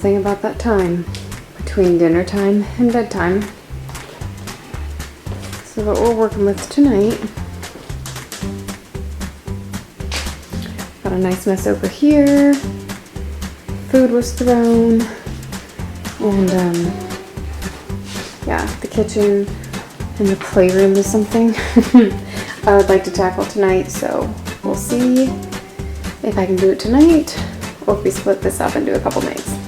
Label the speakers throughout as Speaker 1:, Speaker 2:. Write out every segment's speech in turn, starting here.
Speaker 1: Thing about that time between dinner time and bedtime. So what we're working with tonight. Got a nice mess over here. Food was thrown. And yeah, the kitchen and the playroom is something I would like to tackle tonight, so we'll see if I can do it tonight or if we split this up and do a couple nights.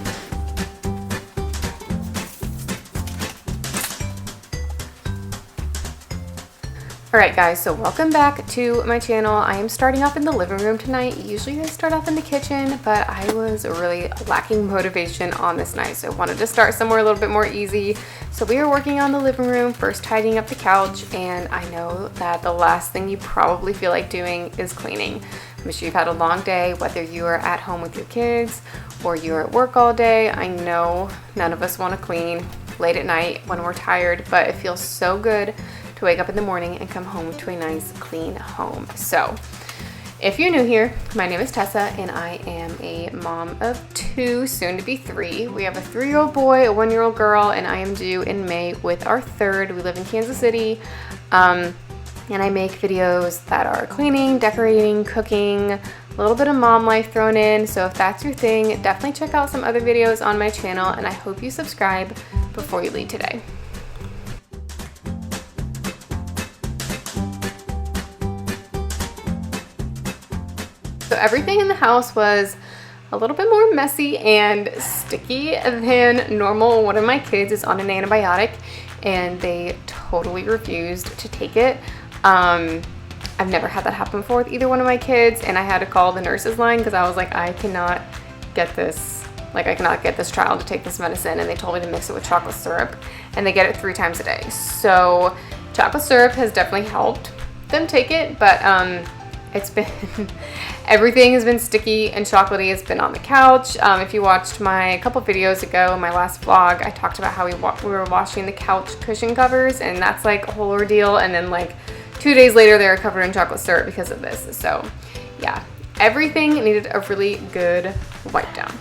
Speaker 1: Alright guys, so welcome back to my channel. I am starting off in the living room tonight. Usually I start off in the kitchen, but I was really lacking motivation on this night, so I wanted to start somewhere a little bit more easy. So we are working on the living room, first tidying up the couch, and I know that the last thing you probably feel like doing is cleaning. I'm sure you've had a long day, whether you are at home with your kids or you're at work all day. I know none of us want to clean late at night when we're tired, but it feels so good to wake up in the morning and come home to a nice clean home. So if you're new here, my name is Tessa and I am a mom of 2, soon to be 3. We have a 3-year-old boy, a 1-year-old girl, and I am due in May with our 3rd. We live in Kansas City, and I make videos that are cleaning, decorating, cooking, a little bit of mom life thrown in. So if that's your thing, definitely check out some other videos on my channel, and I hope you subscribe before you leave today. So everything in the house was a little bit more messy and sticky than normal. One of my kids is on an antibiotic and they totally refused to take it. I've never had that happen before with either one of my kids, and I had to call the nurse's line because I was like, I cannot get this child to take this medicine, and they told me to mix it with chocolate syrup, and they get it 3 times a day. So chocolate syrup has definitely helped them take it, but it's been everything has been sticky and chocolatey. It's been on the couch. If you watched my couple videos ago, my last vlog, I talked about how we were washing the couch cushion covers, and that's like a whole ordeal. And then like 2 days later, they were covered in chocolate syrup because of this. So yeah, everything needed a really good wipe down.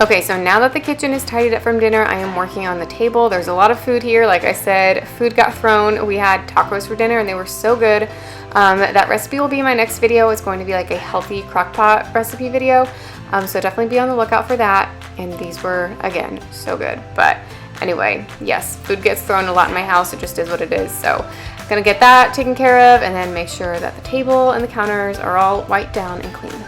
Speaker 1: Okay, so now that the kitchen is tidied up from dinner, I am working on the table. There's a lot of food here. Like I said, food got thrown. We had tacos for dinner and they were so good. That recipe will be in my next video. It's going to be like a healthy crock pot recipe video. So definitely be on the lookout for that. And these were, again, so good. But anyway, yes, food gets thrown a lot in my house. It just is what it is. So I'm gonna get that taken care of and then make sure that the table and the counters are all wiped down and clean.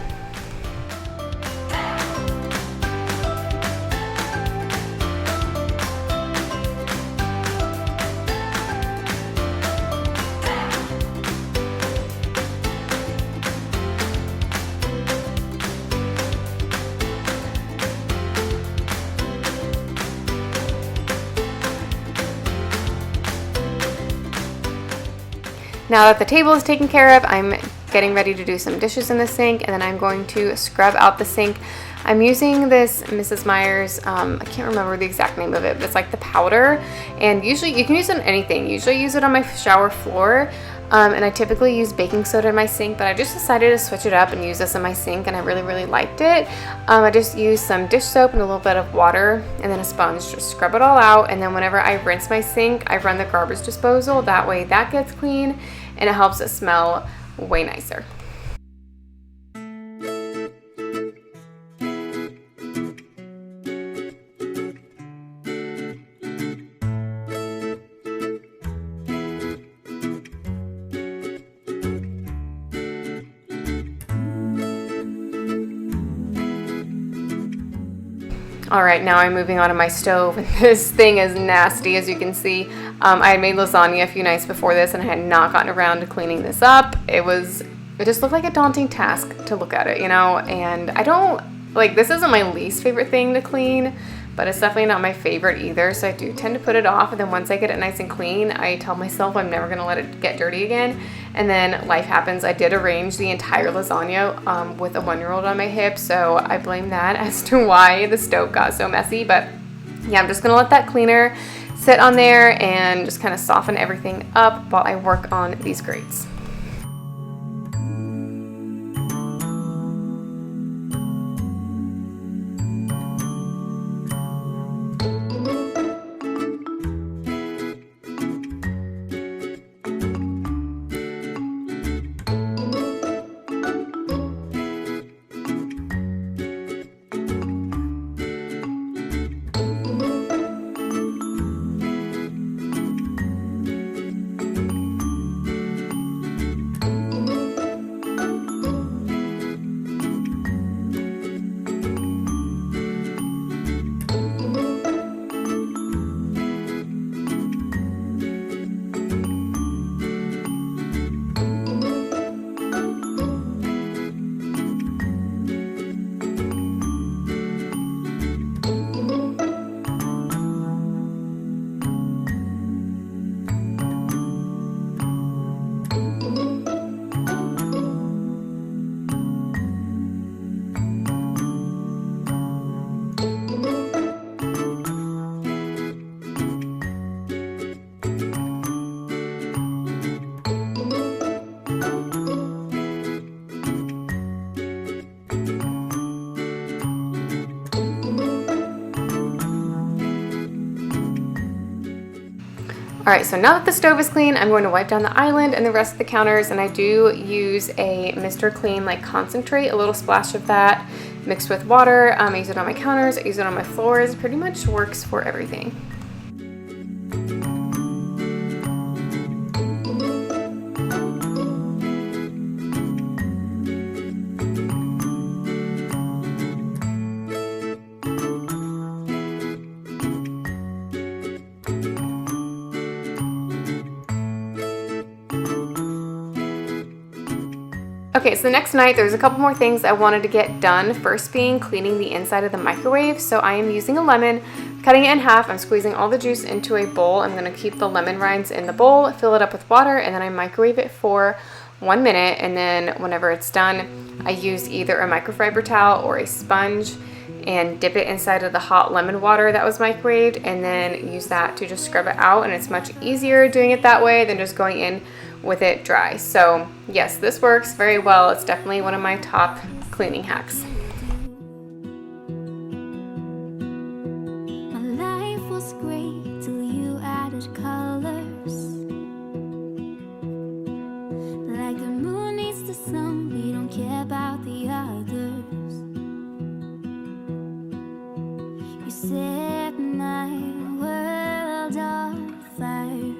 Speaker 1: Now that the table is taken care of, I'm getting ready to do some dishes in the sink, and then I'm going to scrub out the sink. I'm using this Mrs. Meyer's, I can't remember the exact name of it, but it's like the powder, and usually you can use it on anything. Usually I use it on my shower floor, and I typically use baking soda in my sink, but I just decided to switch it up and use this in my sink, and I really liked it. I just used some dish soap and a little bit of water and then a sponge, just scrub it all out, and then whenever I rinse my sink, I run the garbage disposal. That way that gets clean and it helps it smell way nicer. All right, now I'm moving on to my stove. This thing is nasty, as you can see. I had made lasagna a few nights before this and I had not gotten around to cleaning this up. It just looked like a daunting task to look at it, you know, and I don't, like, this isn't my least favorite thing to clean, but it's definitely not my favorite either, so I do tend to put it off, and then once I get it nice and clean, I tell myself I'm never gonna let it get dirty again, and then life happens. I did arrange the entire lasagna with a 1-year-old on my hip, so I blame that as to why the stove got so messy, but yeah, I'm just gonna let that cleaner sit on there and just kind of soften everything up while I work on these grates. Alright, so now that the stove is clean, I'm going to wipe down the island and the rest of the counters, and I do use a Mr. Clean like concentrate, a little splash of that mixed with water. I use it on my counters, I use it on my floors, pretty much works for everything. Okay, so the next night there's a couple more things I wanted to get done. First being cleaning the inside of the microwave. So I am using a lemon, cutting it in half. I'm squeezing all the juice into a bowl. I'm going to keep the lemon rinds in the bowl, fill it up with water, and then I microwave it for 1 minute. And then whenever it's done, I use either a microfiber towel or a sponge and dip it inside of the hot lemon water that was microwaved, and then use that to just scrub it out. And it's much easier doing it that way than just going in with it dry. So yes, this works very well. It's definitely one of my top cleaning hacks.
Speaker 2: My life was great till you added colors. Like the moon needs the sun, we don't care about the others. You set my world on fire.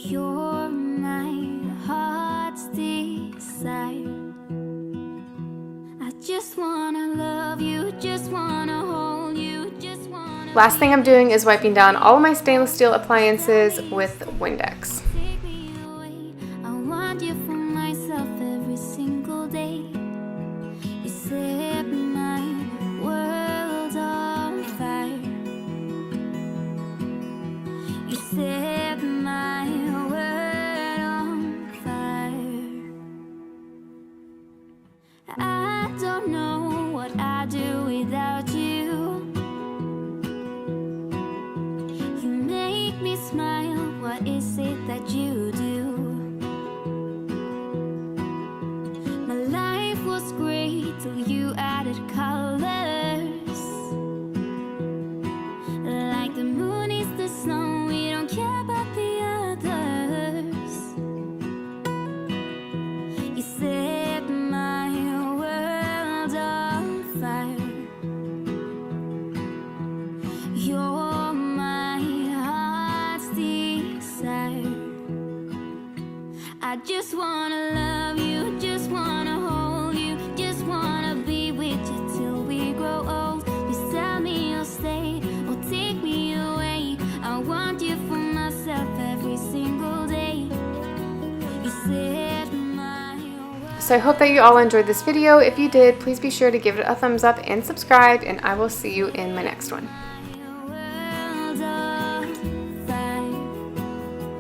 Speaker 2: You're my heart's desire. I just wanna love you, just wanna hold you, just wanna.
Speaker 1: Last thing I'm doing is wiping down all of my stainless steel appliances with Windex.
Speaker 2: Take me away. I want you for myself every single day. You set my world on fire. You set my world on fire. I don't know what I'd do without you. You make me smile. What is it that you do? My life was great till you added colors. Like the moon is the sun, we don't care about the others. You set my world on fire. You're my heart's desire. I just wanna love you, just wanna hold you, just wanna be with you till we grow old. Please tell me you'll stay or take me away. set my world.
Speaker 1: So I hope that you all enjoyed this video. If you did, please be sure to give it a thumbs up and subscribe, and I will see you in my next one.
Speaker 2: World of